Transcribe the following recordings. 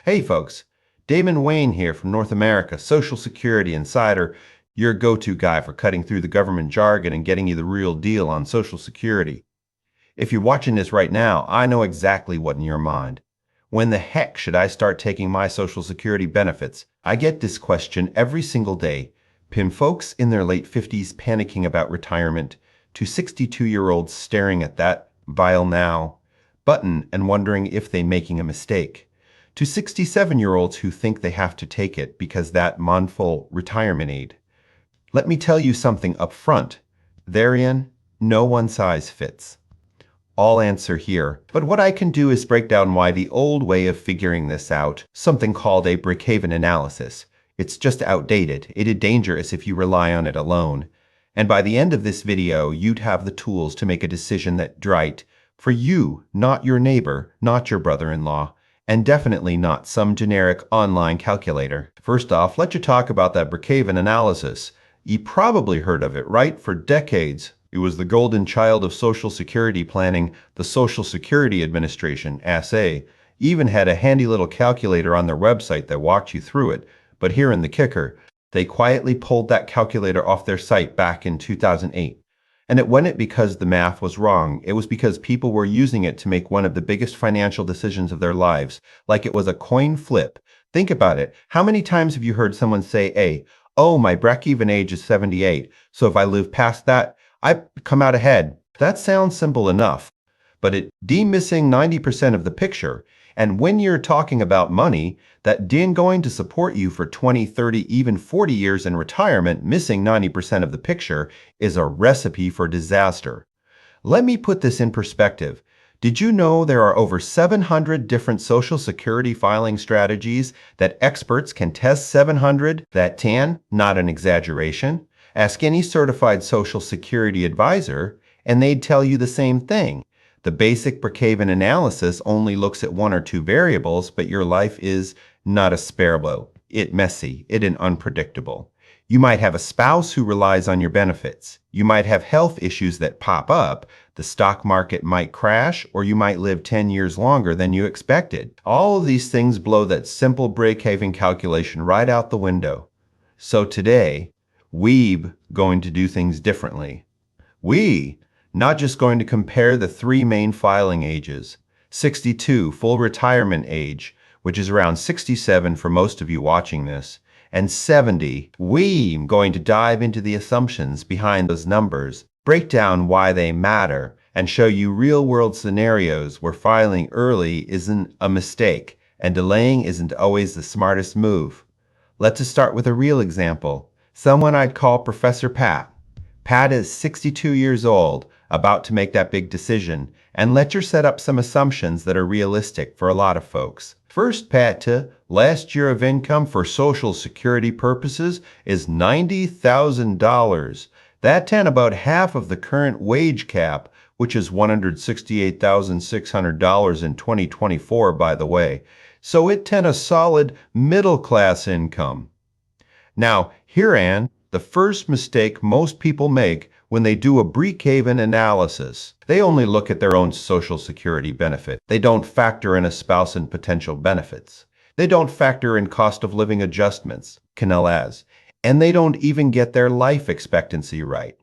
Hey folks, Damon Wayne here from North America, Social Security Insider, your go-to guy for cutting through the government jargon and getting you the real deal on Social Security. If you're watching this right now, I know exactly what's in your mind. When the heck should I start taking my Social Security benefits? I get this question every single day, from folks in their late 50s panicking about retirement, to 62-year-olds staring at that "Vile Now" button and wondering if they're making a mistake, to 67-year-olds who think they have to take it because that monthful retirement aid. Let me tell you something up front. Therein, no one size fits. I'll answer here, but what I can do is break down why the old way of figuring this out, something called a Brookhaven analysis, it's just outdated. It is dangerous if you rely on it alone. And by the end of this video, you'd have the tools to make a decision that's right for you, not your neighbor, not your brother-in-law, and definitely not some generic online calculator. First off, let's talk about that Brookhaven analysis. You probably heard of it, right? For decades, it was the golden child of Social Security planning. The Social Security Administration, SA, even had a handy little calculator on their website that walked you through it. But here in the kicker, they quietly pulled that calculator off their site back in 2008. And it wasn't because the math was wrong. It was because people were using it to make one of the biggest financial decisions of their lives, like it was a coin flip. Think about it. How many times have you heard someone say, hey, oh, my break-even age is 78, so if I live past that, I come out ahead. That sounds simple enough, but it missing 90% of the picture. And when you're talking about money that going to support you for 20, 30, even 40 years in retirement, missing 90% of the picture is a recipe for disaster. Let me put this in perspective. Did you know there are over 700 different Social Security filing strategies that experts can test 700? That not an exaggeration. Ask any certified Social Security advisor, and they'd tell you the same thing. The basic Brookhaven analysis only looks at one or two variables, but your life is not a sparrow. It's messy, it's unpredictable. You might have a spouse who relies on your benefits. You might have health issues that pop up. The stock market might crash, or you might live 10 years longer than you expected. All of these things blow that simple Brookhaven calculation right out the window. So today, we're going to do things differently. Not just going to compare the three main filing ages. 62, full retirement age, which is around 67 for most of you watching this, and 70. We're going to dive into the assumptions behind those numbers, break down why they matter, and show you real-world scenarios where filing early isn't a mistake, and delaying isn't always the smartest move. Let's start with a real example. Someone I'd call Professor Pat. Pat is 62 years old, about to make that big decision, and let you set up some assumptions that are realistic for a lot of folks. First, Pat, last year of income for Social Security purposes is $90,000. That's about half of the current wage cap, which is $168,600 in 2024, by the way. So it's a solid middle-class income. Now, herein, the first mistake most people make when they do a Brookhaven analysis. They only look at their own Social Security benefit. They don't factor in a spouse and potential benefits. They don't factor in cost of living adjustments, CANEL-AS, and they don't even get their life expectancy right.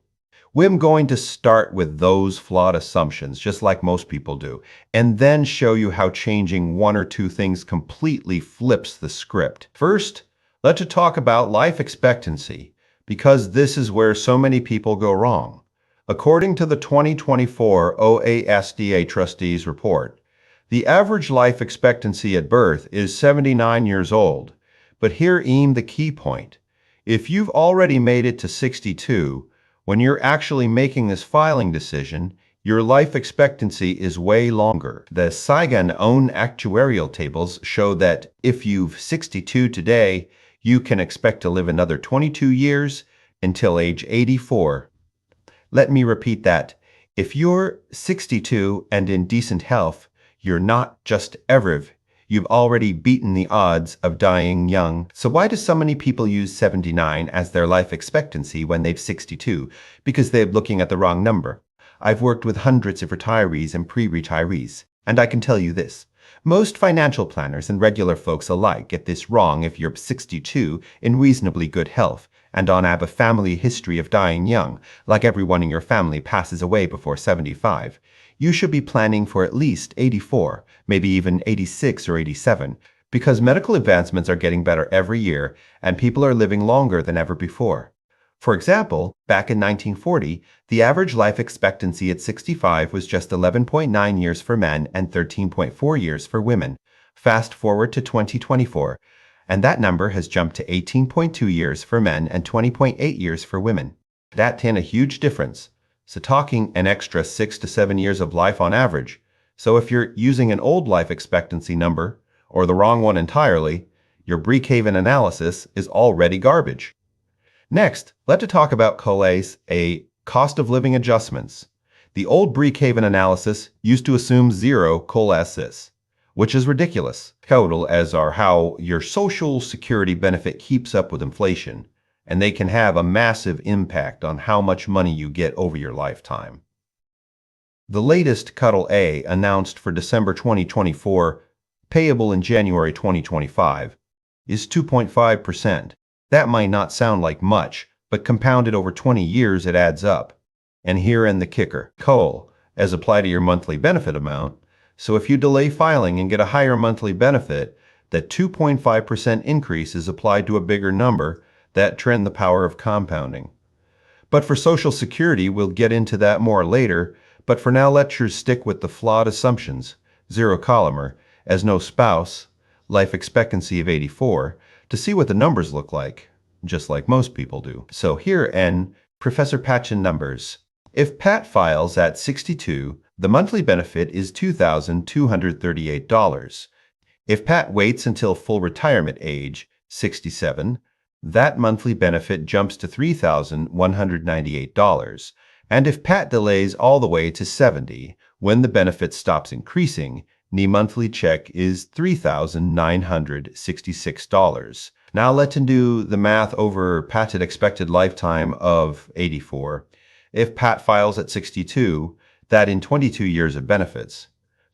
We're going to start with those flawed assumptions, just like most people do, and then show you how changing one or two things completely flips the script. First, let's talk about life expectancy, because this is where so many people go wrong. According to the 2024 OASDA Trustees Report, the average life expectancy at birth is 79 years old. But here's the key point. If you've already made it to 62, when you're actually making this filing decision, your life expectancy is way longer. The Saigon own actuarial tables show that if you've 62 today, you can expect to live another 22 years until age 84. Let me repeat that. If you're 62 and in decent health, you're not just ever. You've already beaten the odds of dying young. So why do so many people use 79 as their life expectancy when they've 62? Because they're looking at the wrong number. I've worked with hundreds of retirees and pre-retirees, and I can tell you this. Most financial planners and regular folks alike get this wrong if you're 62 in reasonably good health and don't have a family history of dying young, like everyone in your family passes away before 75. You should be planning for at least 84, maybe even 86 or 87, because medical advancements are getting better every year and people are living longer than ever before. For example, back in 1940, the average life expectancy at 65 was just 11.9 years for men and 13.4 years for women. Fast forward to 2024, and that number has jumped to 18.2 years for men and 20.8 years for women. That's a huge difference. So talking an extra 6 to 7 years of life on average. So if you're using an old life expectancy number, or the wrong one entirely, your Brookhaven analysis is already garbage. Next, let's talk about cost of living adjustments. The old Brookhaven analysis used to assume zero costs, which is ridiculous. Total as are how your Social Security benefit keeps up with inflation, and they can have a massive impact on how much money you get over your lifetime. The latest Cuddle A announced for December 2024, payable in January 2025, is 2.5%. That might not sound like much, but compounded over 20 years it adds up. And herein the kicker. COLE, as applied to your monthly benefit amount. So if you delay filing and get a higher monthly benefit, that 2.5% increase is applied to a bigger number, that trend the power of compounding. But for Social Security, we'll get into that more later, but for now let's stick with the flawed assumptions. Zero columnar, as no spouse, life expectancy of 84, to see what the numbers look like, just like most people do. So here N, Professor Patchen numbers. If Pat files at 62, the monthly benefit is $2,238. If Pat waits until full retirement age, 67, that monthly benefit jumps to $3,198. And if Pat delays all the way to 70, when the benefit stops increasing, the monthly check is $3,966. Now let's do the math over Pat's expected lifetime of 84. If Pat files at 62, that in 22 years of benefits.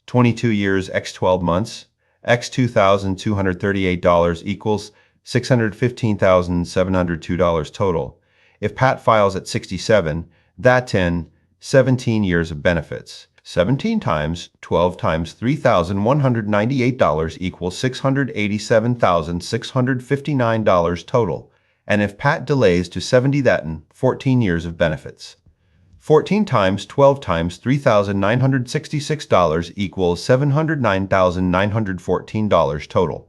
22 years x 12 months, x $2,238 equals $615,702 total. If Pat files at 67, that's in 17 years of benefits. 17 times 12 times $3,198 equals $687,659 total. And if Pat delays to 70, that in 14 years of benefits. 14 times 12 times $3,966 equals $709,914 total.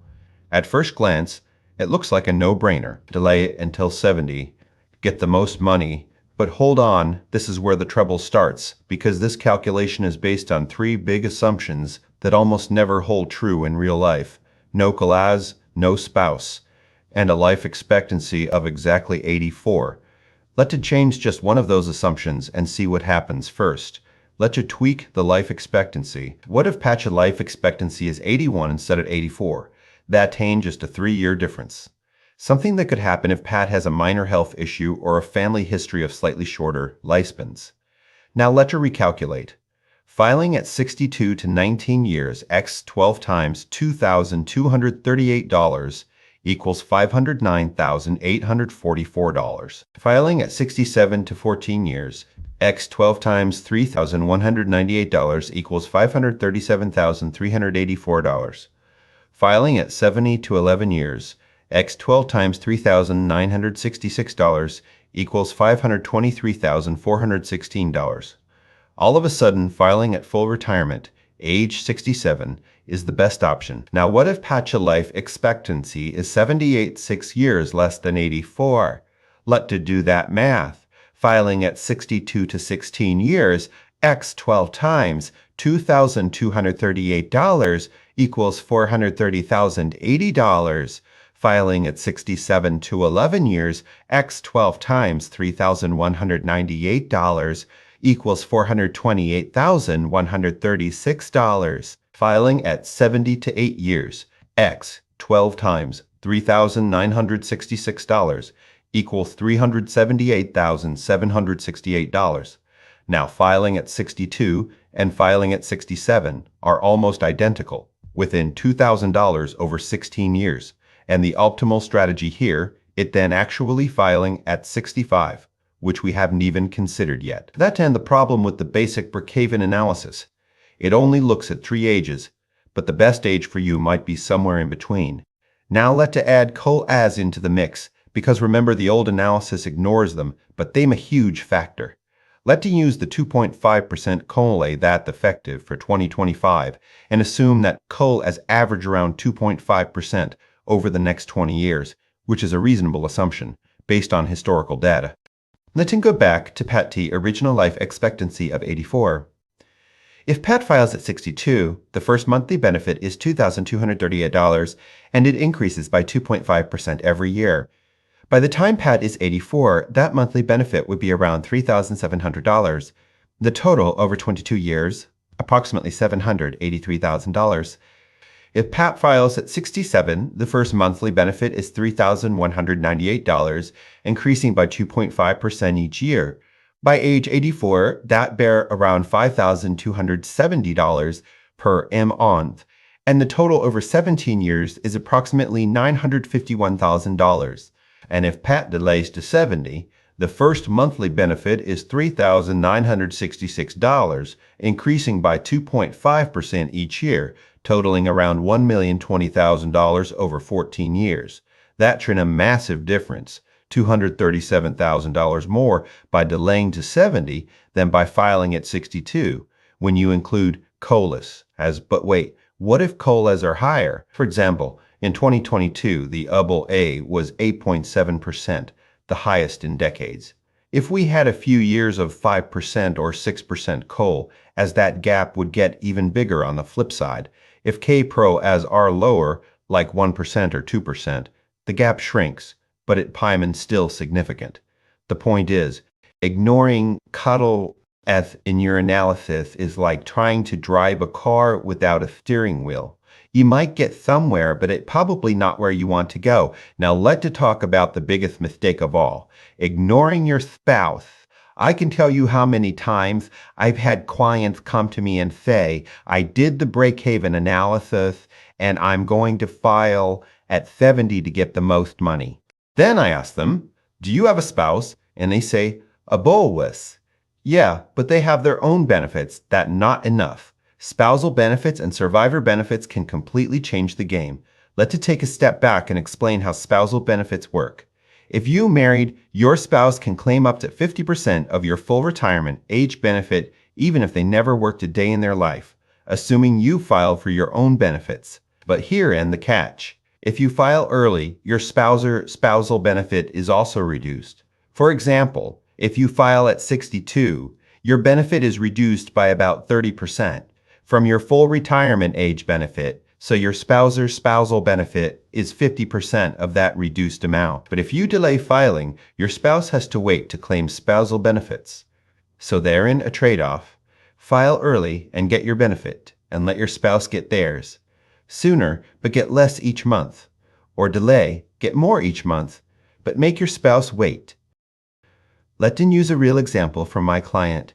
At first glance, it looks like a no-brainer. Delay it until 70, get the most money. But hold on, this is where the trouble starts, because this calculation is based on three big assumptions that almost never hold true in real life. No colas, no spouse, and a life expectancy of exactly 84. Let's change just one of those assumptions and see what happens first. Let's tweak the life expectancy. What if Pat's life expectancy is 81 instead of 84? That ain't just a 3-year difference. Something that could happen if Pat has a minor health issue or a family history of slightly shorter lifespans. Now let's recalculate. Filing at 62 to 19 years x 12 times $2,238 equals $509,844. Filing at 67 to 14 years x 12 times $3,198 equals $537,384. Filing at 70 to 11 years x 12 times $3,966 equals $523,416. All of a sudden, filing at full retirement, age 67, is the best option. Now, what if Pat's life expectancy is 78 years less than 84? Let's do that math. Filing at 62 to 16 years, x 12 times $2,238 equals $430,080. Filing at 67 to 11 years, x 12 times $3,198 equals $428,136. Filing at 70 to 8 years, x 12 times $3,966 equals $378,768. Now filing at 62 and filing at 67 are almost identical. within $2,000 over 16 years. And the optimal strategy here, it then actually filing at 65, which we haven't even considered yet. That and the problem with the basic Brookhaven analysis. It only looks at 3 ages, but the best age for you might be somewhere in between. Now let's add coal-as into the mix, because remember the old analysis ignores them, but they're a huge factor. Let's use the 2.5% coal-a that effective for 2025 and assume that coal-as average around 2.5% over the next 20 years, which is a reasonable assumption based on historical data. Let's go back to Pat T original life expectancy of 84. If Pat files at 62, the first monthly benefit is $2,238 and it increases by 2.5% every year. By the time Pat is 84, that monthly benefit would be around $3,700. The total over 22 years, approximately $783,000. If Pat files at 67, the first monthly benefit is $3,198, increasing by 2.5% each year. By age 84, that bear around $5,270 per month, and the total over 17 years is approximately $951,000. And if Pat delays to 70, the first monthly benefit is $3,966, increasing by 2.5% each year, totaling around $1,020,000 over 14 years. That's a massive difference, $237,000 more by delaying to 70 than by filing at 62, when you include COLAs. But wait, what if COLAs are higher? For example, in 2022, the AA was 8.7%, the highest in decades. If we had a few years of 5% or 6% COL, as that gap would get even bigger on the flip side. If K-Pro as are lower, like 1% or 2%, the gap shrinks, but it Pyman's still significant. The point is, ignoring cuddle F in your analysis is like trying to drive a car without a steering wheel. You might get somewhere, but it's probably not where you want to go. Now let's talk about the biggest mistake of all, ignoring your spouse. I can tell you how many times I've had clients come to me and say, I did the Brookhaven analysis and I'm going to file at 70 to get the most money. Then I ask them, do you have a spouse? And they say, a bolus. Yeah, but they have their own benefits. That's not enough. Spousal benefits and survivor benefits can completely change the game. Let's take a step back and explain how spousal benefits work. If you married, your spouse can claim up to 50% of your full retirement age benefit even if they never worked a day in their life, assuming you file for your own benefits. But herein the catch. If you file early, your spousal benefit is also reduced. For example, if you file at 62, your benefit is reduced by about 30% from your full retirement age benefit, so your spousal benefit is 50% of that reduced amount. But if you delay filing, your spouse has to wait to claim spousal benefits. So therein a trade-off. File early and get your benefit, and let your spouse get theirs. Sooner, but get less each month. Or delay, get more each month, but make your spouse wait. Let's use a real example from my client.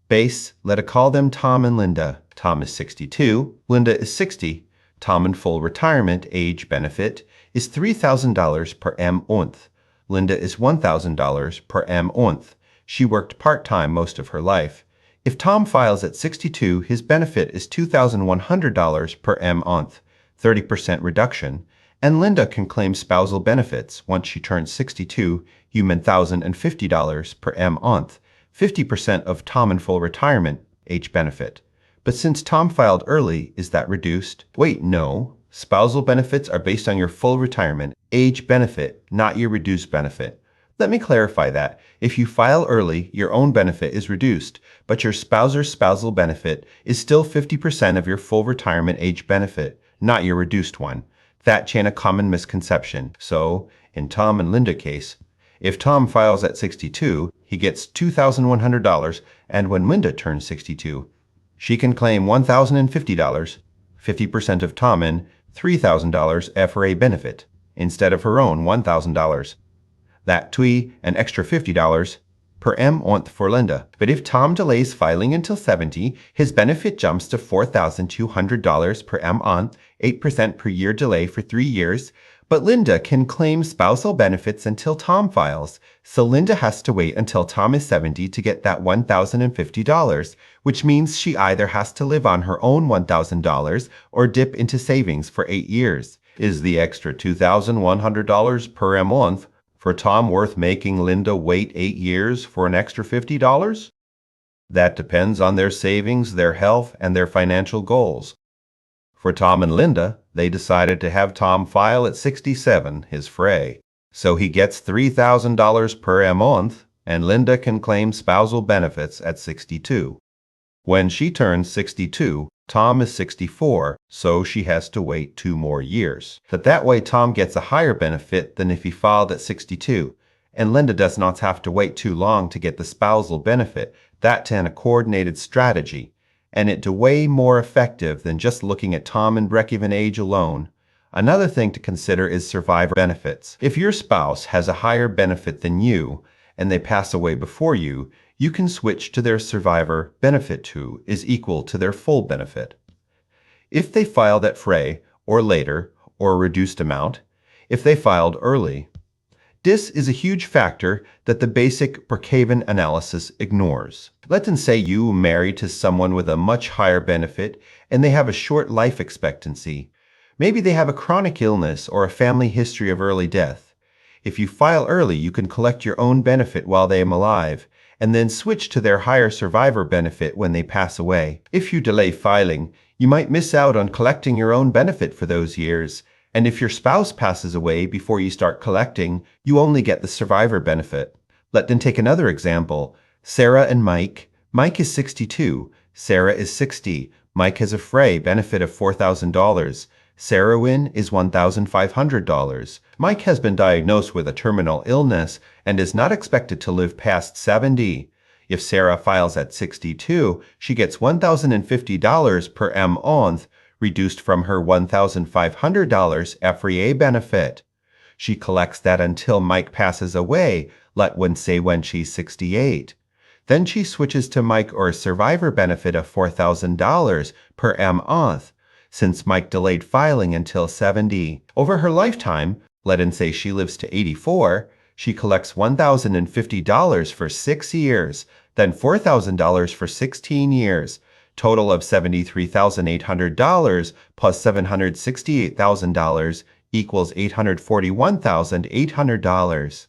Base, let's call them Tom and Linda. Tom is 62, Linda is 60. Tom in full retirement age benefit is $3,000 per month. Linda is $1,000 per month. She worked part-time most of her life. If Tom files at 62, his benefit is $2,100 per month, 30% reduction, and Linda can claim spousal benefits once she turns 62, $1,050 per month, 50% of Tom in full retirement age benefit. But since Tom filed early, is that reduced? Wait, no. Spousal benefits are based on your full retirement age benefit, not your reduced benefit. Let me clarify that. If you file early, your own benefit is reduced, but your spousal benefit is still 50% of your full retirement age benefit, not your reduced one. That's a common misconception. So, in Tom and Linda case, if Tom files at 62, he gets $2,100, and when Linda turns 62, she can claim $1,050, 50% of Tom in $3,000 FRA benefit, instead of her own $1,000. That an extra $50 per month for Linda. But if Tom delays filing until 70, his benefit jumps to $4,200 per month, 8% per year delay for 3 years. But Linda can claim spousal benefits until Tom files, so Linda has to wait until Tom is 70 to get that $1,050, which means she either has to live on her own $1,000 or dip into savings for 8 years. Is the extra $2,100 per month for Tom worth making Linda wait 8 years for an extra $50? That depends on their savings, their health, and their financial goals. For Tom and Linda, they decided to have Tom file at 67, his fray. So he gets $3,000 per month, and Linda can claim spousal benefits at 62. When she turns 62, Tom is 64, so she has to wait 2 more years. But that way Tom gets a higher benefit than if he filed at 62, and Linda does not have to wait too long to get the spousal benefit. That's a coordinated strategy, and it's way more effective than just looking at Tom and break-even age alone. Another thing to consider is survivor benefits. If your spouse has a higher benefit than you, and they pass away before you, you can switch to their survivor benefit to is equal to their full benefit. If they filed at fray, or later, or a reduced amount, if they filed early. This is a huge factor that the basic Brookhaven analysis ignores. Let's say you marry to someone with a much higher benefit and they have a short life expectancy. Maybe they have a chronic illness or a family history of early death. If you file early, you can collect your own benefit while they are alive, and then switch to their higher survivor benefit when they pass away. If you delay filing, you might miss out on collecting your own benefit for those years, and if your spouse passes away before you start collecting, you only get the survivor benefit. Let's then take another example. Sarah and Mike. Mike is 62. Sarah is 60. Mike has a fray benefit of $4,000. Sarah Wynn is $1,500. Mike has been diagnosed with a terminal illness and is not expected to live past 70. If Sarah files at 62, she gets $1,050 per month, reduced from her $1,500 FRA benefit. She collects that until Mike passes away, say when she's 68. Then she switches to Mike or a survivor benefit of $4,000 per month, since Mike delayed filing until 70. Over her lifetime, let's say she lives to 84, she collects $1,050 for 6 years, then $4,000 for 16 years, total of $73,800 plus $768,000 equals $841,800.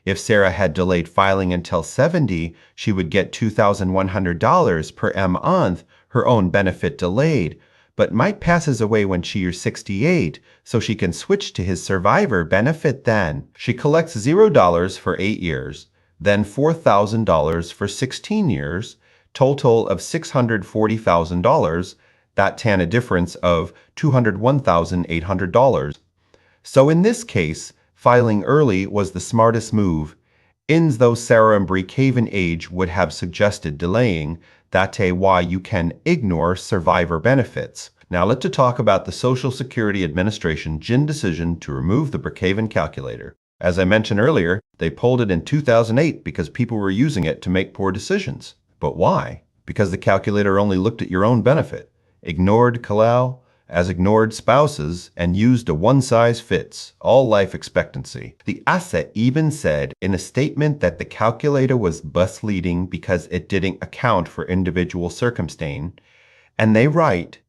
If Sarah had delayed filing until 70, she would get $2,100 per month, her own benefit delayed. But Mike passes away when she is 68, so she can switch to his survivor benefit then. She collects $0 for 8 years, then $4,000 for 16 years, total of $640,000. That's a difference of $201,800. So in this case, filing early was the smartest move. Though Sarah and Brookhaven age would have suggested delaying, that's why you can ignore survivor benefits. Now let's talk about the Social Security Administration decision to remove the Brookhaven calculator. As I mentioned earlier, they pulled it in 2008 because people were using it to make poor decisions. But why? Because the calculator only looked at your own benefit, ignored Kalal as ignored spouses, and used a one-size-fits, all life expectancy. The asset even said in a statement that the calculator was misleading because it didn't account for individual circumstance, and they write,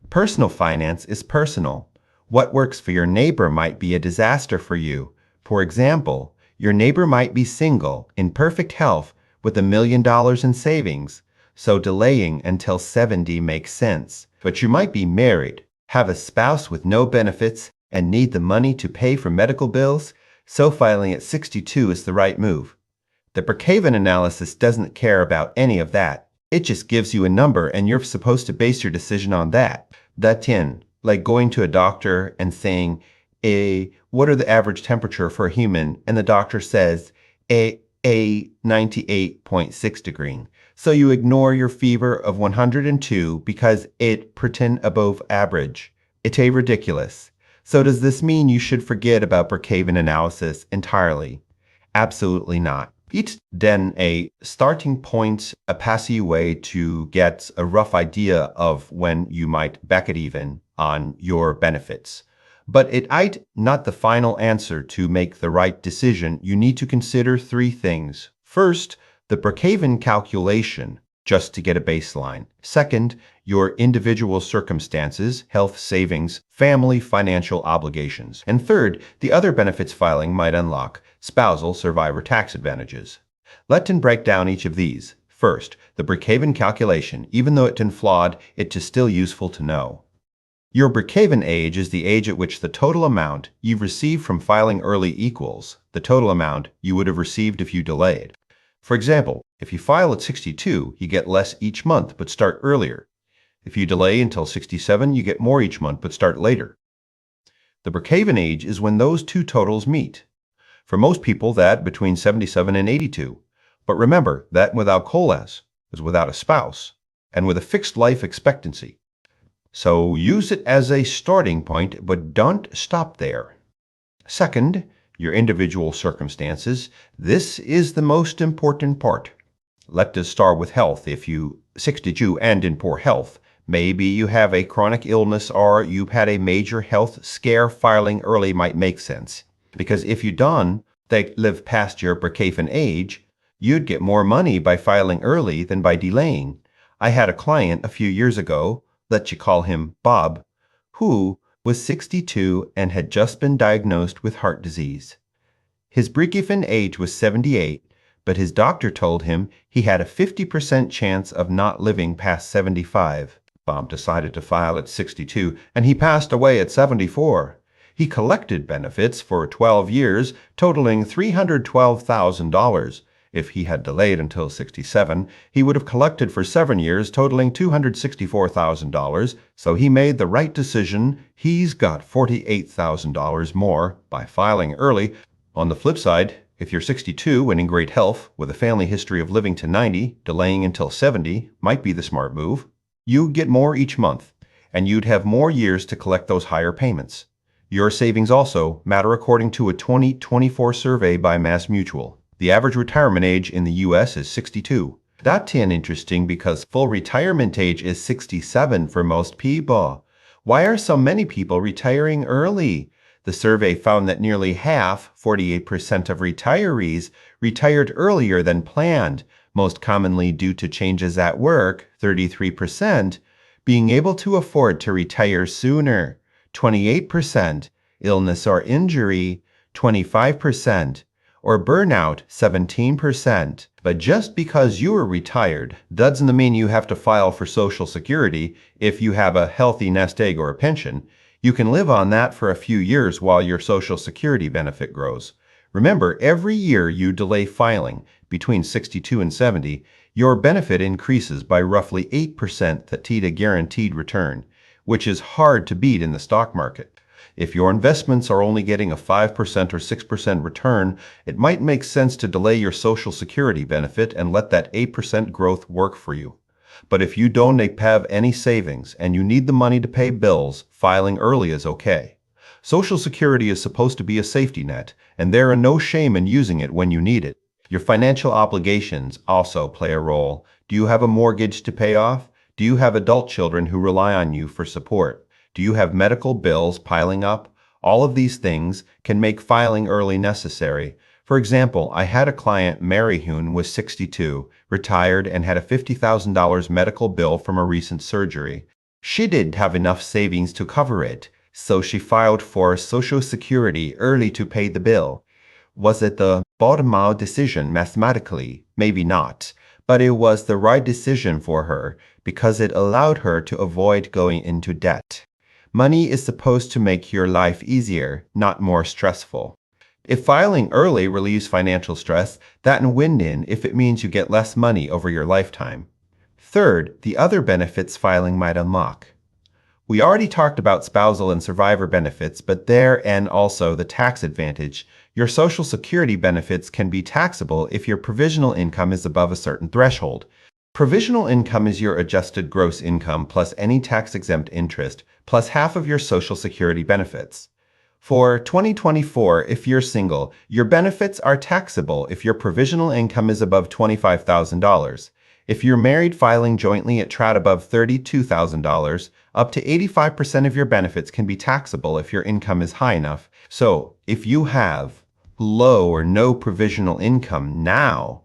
personal finance is personal. What works for your neighbor might be a disaster for you. For example, your neighbor might be single, in perfect health, with $1 million in savings, so delaying until 70 makes sense. But you might be married, have a spouse with no benefits, and need the money to pay for medical bills, so filing at 62 is the right move. The Brookhaven analysis doesn't care about any of that. It just gives you a number and you're supposed to base your decision on that. That's like going to a doctor and saying, what are the average temperature for a human? And the doctor says, 98.6 degrees. So you ignore your fever of 102 because it pretend above average. It's ridiculous. So does this mean you should forget about Brookhaven analysis entirely? Absolutely not. It's then a starting point, a passy way to get a rough idea of when you might back it even on your benefits. But it ain't not the final answer. To make the right decision. You need to consider three things. First, the Brookhaven calculation, just to get a baseline. Second, your individual circumstances, health, savings, family, financial obligations. And third, the other benefits filing might unlock spousal survivor tax advantages. Let's break down each of these. First, the Brookhaven calculation. Even though it's flawed, it is still useful to know. Your Brookhaven age is the age at which the total amount you've received from filing early equals the total amount you would have received if you delayed. For example, if you file at 62, you get less each month but start earlier. If you delay until 67, you get more each month but start later. The Brookhaven age is when those two totals meet. For most people, that between 77 and 82. But remember, that without COLAs is without a spouse and with a fixed life expectancy. So use it as a starting point, but don't stop there. Second, your individual circumstances. This is the most important part. Let us start with health. If you 62 and in poor health, maybe you have a chronic illness or you've had a major health scare, filing early might make sense. Because if you don't live past your Brookhaven age, you'd get more money by filing early than by delaying. I had a client a few years ago, let's you call him Bob, who was 62 and had just been diagnosed with heart disease. His Brookhaven age was 78, but his doctor told him he had a 50% chance of not living past 75. Bob decided to file at 62, and he passed away at 74. He collected benefits for 12 years, totaling $312,000. If he had delayed until 67, he would have collected for 7 years, totaling $264,000, so he made the right decision. He's got $48,000 more by filing early. On the flip side, if you're 62 and in great health, with a family history of living to 90, delaying until 70 might be the smart move. You'd get more each month, and you'd have more years to collect those higher payments. Your savings also matter according to a 2024 survey by MassMutual. The average retirement age in the U.S. is 62. That's interesting because full retirement age is 67 for most people. Why are so many people retiring early? The survey found that nearly half, 48% of retirees, retired earlier than planned, most commonly due to changes at work, 33%, being able to afford to retire sooner, 28%, illness or injury, 25%, or burnout, 17%. But just because you are retired doesn't mean you have to file for Social Security if you have a healthy nest egg or a pension. You can live on that for a few years while your Social Security benefit grows. Remember, every year you delay filing between 62 and 70, your benefit increases by roughly 8%, that's a guaranteed return, which is hard to beat in the stock market. If your investments are only getting a 5% or 6% return, it might make sense to delay your Social Security benefit and let that 8% growth work for you. But if you don't have any savings and you need the money to pay bills, filing early is okay. Social Security is supposed to be a safety net, and there are no shame in using it when you need it. Your financial obligations also play a role. Do you have a mortgage to pay off? Do you have adult children who rely on you for support? Do you have medical bills piling up? All of these things can make filing early necessary. For example, I had a client, Mary, who was 62, retired, and had a $50,000 medical bill from a recent surgery. She didn't have enough savings to cover it, so she filed for Social Security early to pay the bill. Was it the bottom-out decision mathematically? Maybe not, but it was the right decision for her because it allowed her to avoid going into debt. Money is supposed to make your life easier, not more stressful. If filing early relieves financial stress, that can win if it means you get less money over your lifetime. Third, the other benefits filing might unlock. We already talked about spousal and survivor benefits, but there and also the tax advantage. Your Social Security benefits can be taxable if your provisional income is above a certain threshold. Provisional income is your adjusted gross income plus any tax-exempt interest, plus half of your Social Security benefits. For 2024, if you're single, your benefits are taxable if your provisional income is above $25,000. If you're married filing jointly at TRAD above $32,000, up to 85% of your benefits can be taxable if your income is high enough. So, if you have low or no provisional income now,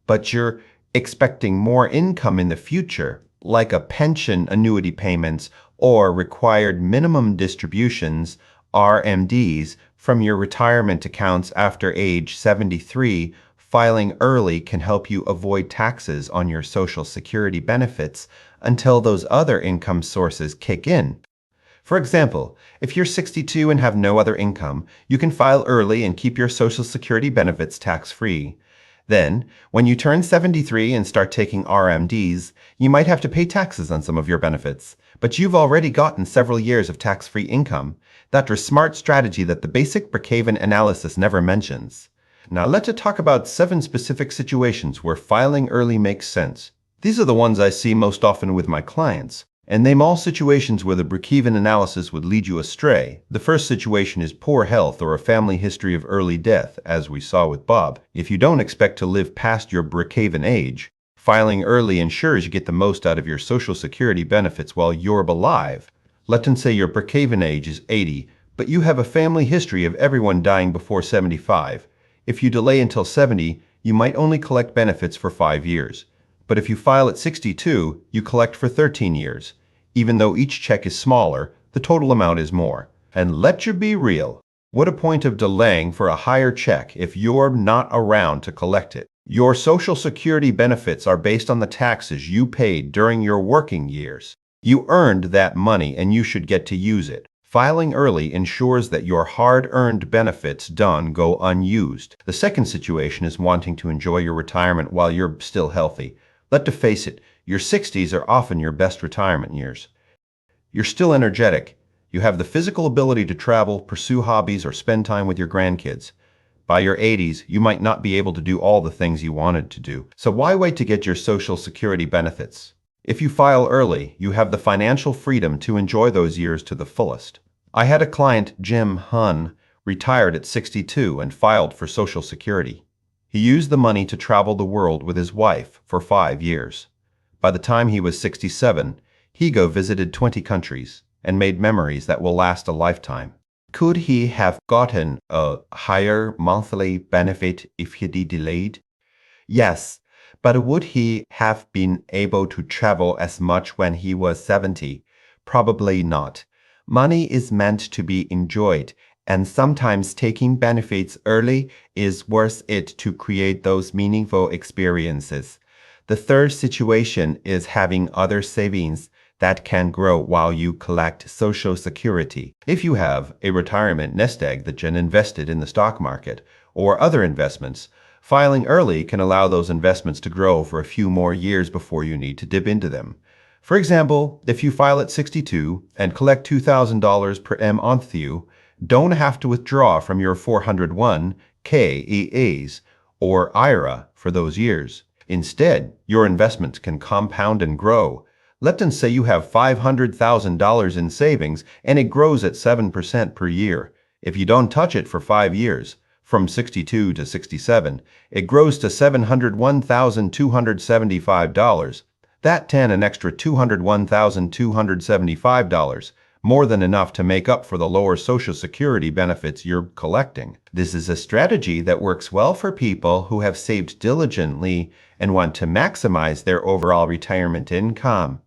but you're expecting more income in the future, like a pension annuity payments or required minimum distributions, RMDs, from your retirement accounts after age 73, filing early can help you avoid taxes on your Social Security benefits until those other income sources kick in. For example, if you're 62 and have no other income, you can file early and keep your Social Security benefits tax-free. Then, when you turn 73 and start taking RMDs, you might have to pay taxes on some of your benefits, but you've already gotten several years of tax-free income. That's a smart strategy that the basic Brookhaven analysis never mentions. Now let's talk about 7 specific situations where filing early makes sense. These are the ones I see most often with my clients, and name all situations where the Brookhaven analysis would lead you astray. The first situation is poor health or a family history of early death, as we saw with Bob. If you don't expect to live past your Brookhaven age, filing early ensures you get the most out of your Social Security benefits while you're alive. Let's say your Brookhaven age is 80, but you have a family history of everyone dying before 75. If you delay until 70, you might only collect benefits for 5 years. But if you file at 62, you collect for 13 years. Even though each check is smaller, the total amount is more. And let you be real. What a point of delaying for a higher check if you're not around to collect it. Your Social Security benefits are based on the taxes you paid during your working years. You earned that money and you should get to use it. Filing early ensures that your hard-earned benefits go unused. The second situation is wanting to enjoy your retirement while you're still healthy. Let's face it, your 60s are often your best retirement years. You're still energetic. You have the physical ability to travel, pursue hobbies, or spend time with your grandkids. By your 80s, you might not be able to do all the things you wanted to do. So why wait to get your Social Security benefits? If you file early, you have the financial freedom to enjoy those years to the fullest. I had a client, Jim Hun, retired at 62 and filed for Social Security. He used the money to travel the world with his wife for 5 years. By the time he was 67, he visited 20 countries and made memories that will last a lifetime. Could he have gotten a higher monthly benefit if he delayed? Yes, but would he have been able to travel as much when he was 70? Probably not. Money is meant to be enjoyed, and sometimes taking benefits early is worth it to create those meaningful experiences. The third situation is having other savings that can grow while you collect Social Security. If you have a retirement nest egg that you invested in the stock market or other investments, filing early can allow those investments to grow for a few more years before you need to dip into them. For example, if you file at 62 and collect $2,000 per month, you don't have to withdraw from your 401k EAs or IRA for those years. Instead, your investments can compound and grow. Let's say you have $500,000 in savings and it grows at 7% per year. If you don't touch it for 5 years, from 62 to 67, it grows to $701,275. That an extra $201,275, more than enough to make up for the lower Social Security benefits you're collecting. This is a strategy that works well for people who have saved diligently and want to maximize their overall retirement income.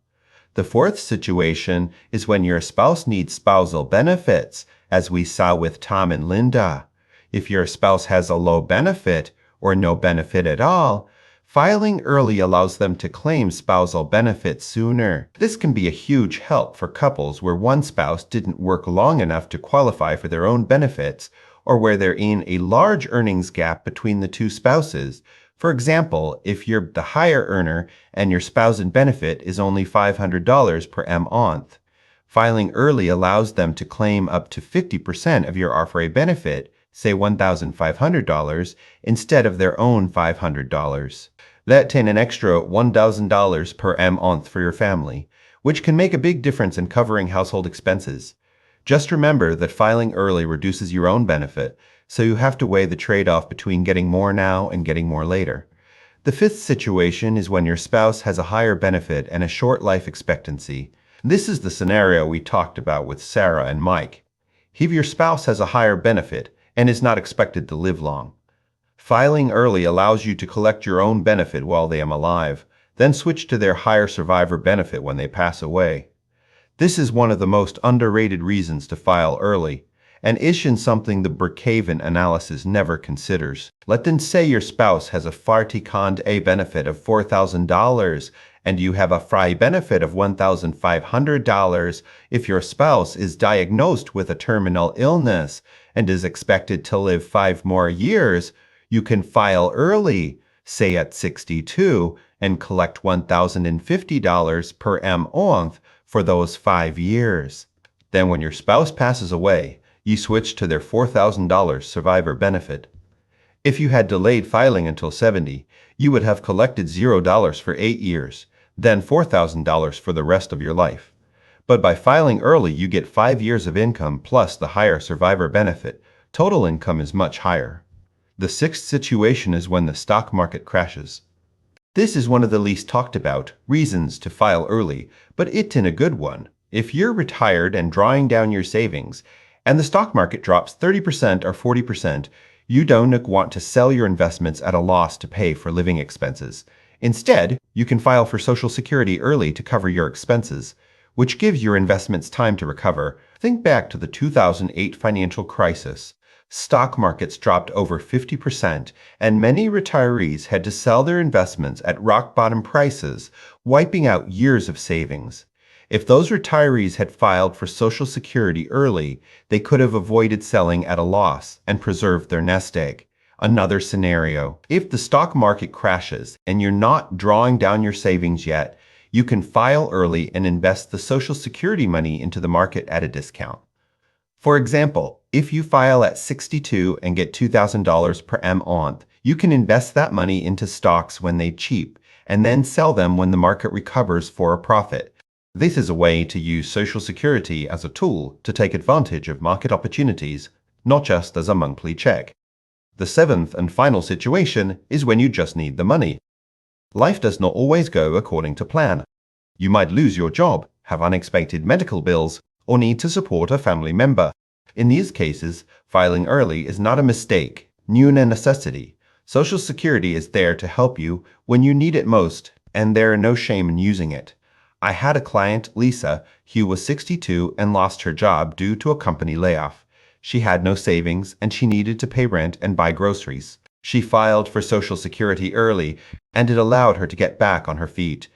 The fourth situation is when your spouse needs spousal benefits, as we saw with Tom and Linda. If your spouse has a low benefit or no benefit at all, filing early allows them to claim spousal benefits sooner. This can be a huge help for couples where one spouse didn't work long enough to qualify for their own benefits, or where they're in a large earnings gap between the two spouses. For example, if you're the higher earner and your spousal benefit is only $500 per month, filing early allows them to claim up to 50% of your RFA benefit, say $1,500, instead of their own $500. That's an extra $1,000 per month for your family, which can make a big difference in covering household expenses. Just remember that filing early reduces your own benefit, so you have to weigh the trade-off between getting more now and getting more later. The fifth situation is when your spouse has a higher benefit and a short life expectancy. This is the scenario we talked about with Sarah and Mike. If your spouse has a higher benefit and is not expected to live long, filing early allows you to collect your own benefit while they are alive, then switch to their higher survivor benefit when they pass away. This is one of the most underrated reasons to file early, and isn't something the Brookhaven analysis never considers. Let them say your spouse has a a benefit of $4,000 and you have a FRI benefit of $1,500. If your spouse is diagnosed with a terminal illness and is expected to live 5 more years, you can file early, say at 62, and collect $1,050 per month for those 5 years. Then when your spouse passes away, you switch to their $4,000 survivor benefit. If you had delayed filing until 70, you would have collected $0 for 8 years, then $4,000 for the rest of your life. But by filing early, you get 5 years of income plus the higher survivor benefit. Total income is much higher. The sixth situation is when the stock market crashes. This is one of the least talked about reasons to file early, but it's a good one. If you're retired and drawing down your savings, and the stock market drops 30% or 40%, you don't want to sell your investments at a loss to pay for living expenses. Instead, you can file for Social Security early to cover your expenses, which gives your investments time to recover. Think back to the 2008 financial crisis. Stock markets dropped over 50%, and many retirees had to sell their investments at rock-bottom prices, wiping out years of savings. If those retirees had filed for Social Security early, they could have avoided selling at a loss and preserved their nest egg. Another scenario: if the stock market crashes and you're not drawing down your savings yet, you can file early and invest the Social Security money into the market at a discount. For example, if you file at 62 and get $2,000 per month, you can invest that money into stocks when they're cheap and then sell them when the market recovers for a profit. This is a way to use Social Security as a tool to take advantage of market opportunities, not just as a monthly check. The seventh and final situation is when you just need the money. Life does not always go according to plan. You might lose your job, have unexpected medical bills, or need to support a family member. In these cases, filing early is not a mistake, nor a necessity. Social Security is there to help you when you need it most, and there is no shame in using it. I had a client, Lisa, who was 62 and lost her job due to a company layoff. She had no savings and she needed to pay rent and buy groceries. She filed for Social Security early, and it allowed her to get back on her feet.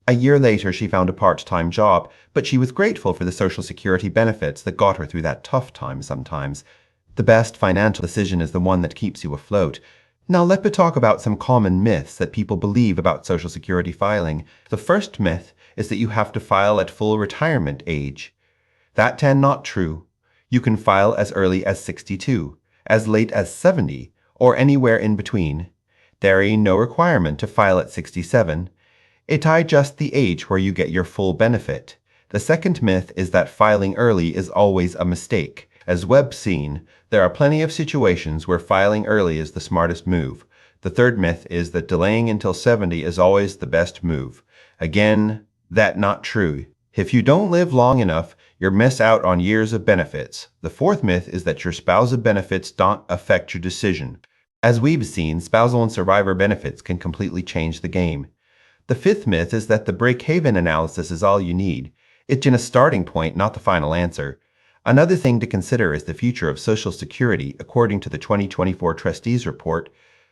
A year later, she found a part-time job, but she was grateful for the Social Security benefits that got her through that tough time sometimes. The best financial decision is the one that keeps you afloat. Now let me talk about some common myths that people believe about Social Security filing. The first myth is that you have to file at full retirement age. That's not true. You can file as early as 62, as late as 70, or anywhere in between. There is no requirement to file at 67. It's just the age where you get your full benefit. The second myth is that filing early is always a mistake. As we've seen, there are plenty of situations where filing early is the smartest move. The third myth is that delaying until 70 is always the best move. Again, that's not true. If you don't live long enough, you'll miss out on years of benefits. The fourth myth is that your spousal benefits don't affect your decision. As we've seen, spousal and survivor benefits can completely change the game. The fifth myth is that the Brookhaven analysis is all you need. It's a starting point, not the final answer. Another thing to consider is the future of Social Security. According to the 2024 Trustees Report,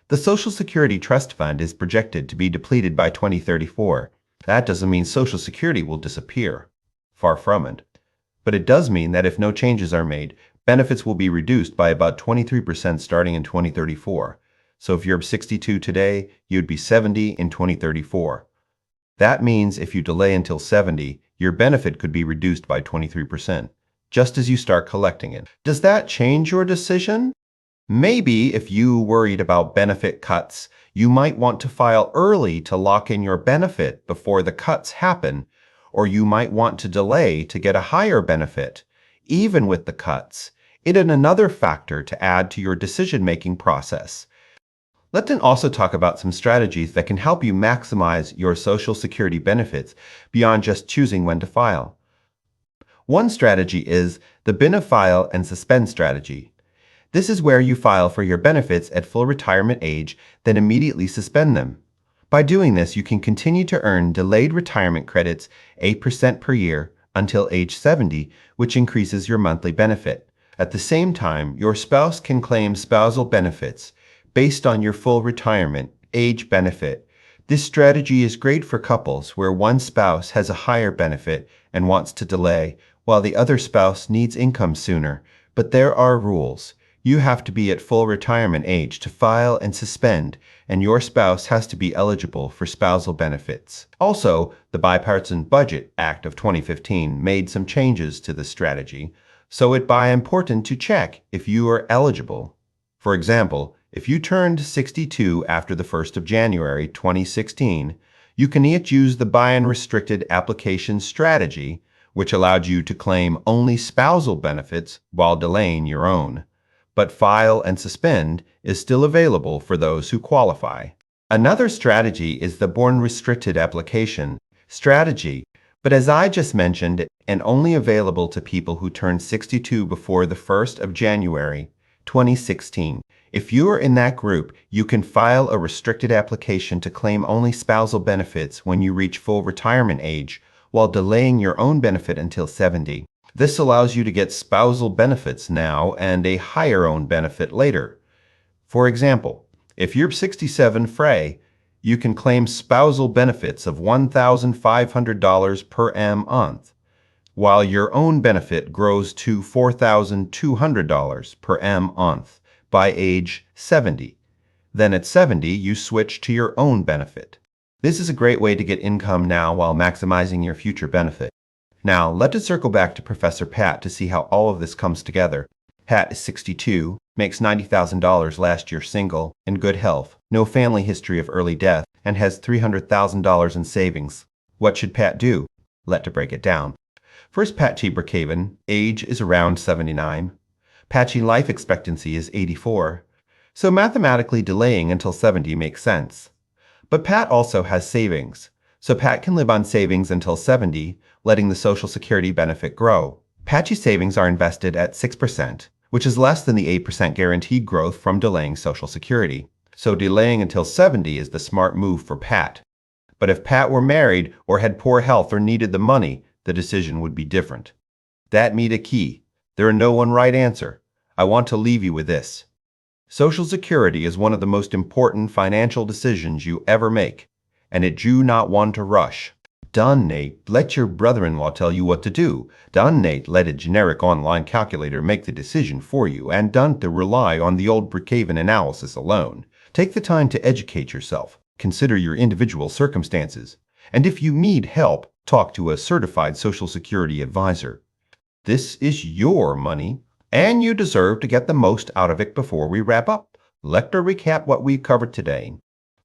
the Social Security Trust Fund is projected to be depleted by 2034. That doesn't mean Social Security will disappear. Far from it. But it does mean that if no changes are made, benefits will be reduced by about 23% starting in 2034. So if you're 62 today, you'd be 70 in 2034. That means if you delay until 70, your benefit could be reduced by 23%, just as you start collecting it. Does that change your decision? Maybe if you worried about benefit cuts, you might want to file early to lock in your benefit before the cuts happen, or you might want to delay to get a higher benefit. Even with the cuts, it is another factor to add to your decision-making process. Let's then also talk about some strategies that can help you maximize your Social Security benefits beyond just choosing when to file. One strategy is the file and suspend strategy. This is where you file for your benefits at full retirement age, then immediately suspend them. By doing this, you can continue to earn delayed retirement credits 8% per year until age 70, which increases your monthly benefit. At the same time, your spouse can claim spousal benefits based on your full retirement age benefit. This strategy is great for couples where one spouse has a higher benefit and wants to delay, while the other spouse needs income sooner. But there are rules. You have to be at full retirement age to file and suspend, and your spouse has to be eligible for spousal benefits. Also, the Bipartisan Budget Act of 2015 made some changes to this strategy, so it's important to check if you are eligible. For example, if you turned 62 after the 1st of January 2016, you can each use the unrestricted application strategy, which allowed you to claim only spousal benefits while delaying your own. But file and suspend is still available for those who qualify. Another strategy is the born restricted application strategy, but as I just mentioned, and only available to people who turned 62 before the 1st of January 2016. If you are in that group, you can file a restricted application to claim only spousal benefits when you reach full retirement age, while delaying your own benefit until 70. This allows you to get spousal benefits now and a higher own benefit later. For example, if you're 67 Frey, you can claim spousal benefits of $1,500 per month, while your own benefit grows to $4,200 per month by age 70. Then at 70, you switch to your own benefit. This is a great way to get income now while maximizing your future benefit. Now, let us circle back to Professor Pat to see how all of this comes together. Pat is 62, makes $90,000 last year single, in good health, no family history of early death, and has $300,000 in savings. What should Pat do? Let's break it down. First, Patchy Brookhaven, age is around 79. Patchy life expectancy is 84. So mathematically delaying until 70 makes sense. But Pat also has savings. So Pat can live on savings until 70, letting the Social Security benefit grow. Patchy's savings are invested at 6%, which is less than the 8% guaranteed growth from delaying Social Security. So delaying until 70 is the smart move for Pat. But if Pat were married or had poor health or needed the money, the decision would be different. That means a key. There is no one right answer. I want to leave you with this. Social Security is one of the most important financial decisions you ever make, and it do not want to rush. Don't let your brother-in-law tell you what to do. Don't let a generic online calculator make the decision for you, and don't rely on the old Brookhaven analysis alone. Take the time to educate yourself. Consider your individual circumstances. And if you need help, talk to a certified Social Security advisor. This is your money, and you deserve to get the most out of it before we wrap up. Let's recap what we covered today.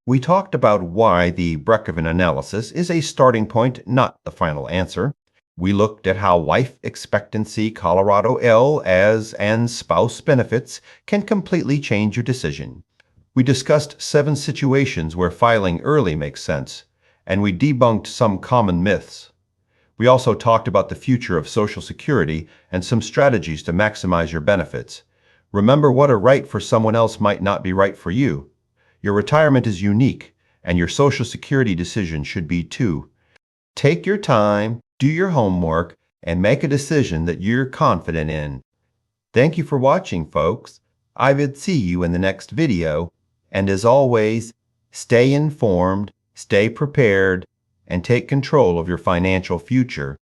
We talked about why the Brookhaven analysis is a starting point, not the final answer. We looked at how life expectancy, Colorado L, and spouse benefits can completely change your decision. We discussed 7 situations where filing early makes sense, and we debunked some common myths. We also talked about the future of Social Security and some strategies to maximize your benefits. Remember, what is right for someone else might not be right for you. Your retirement is unique, and your Social Security decision should be too. Take your time, do your homework, and make a decision that you're confident in. Thank you for watching, folks. I will see you in the next video, and as always, stay informed, stay prepared, and take control of your financial future.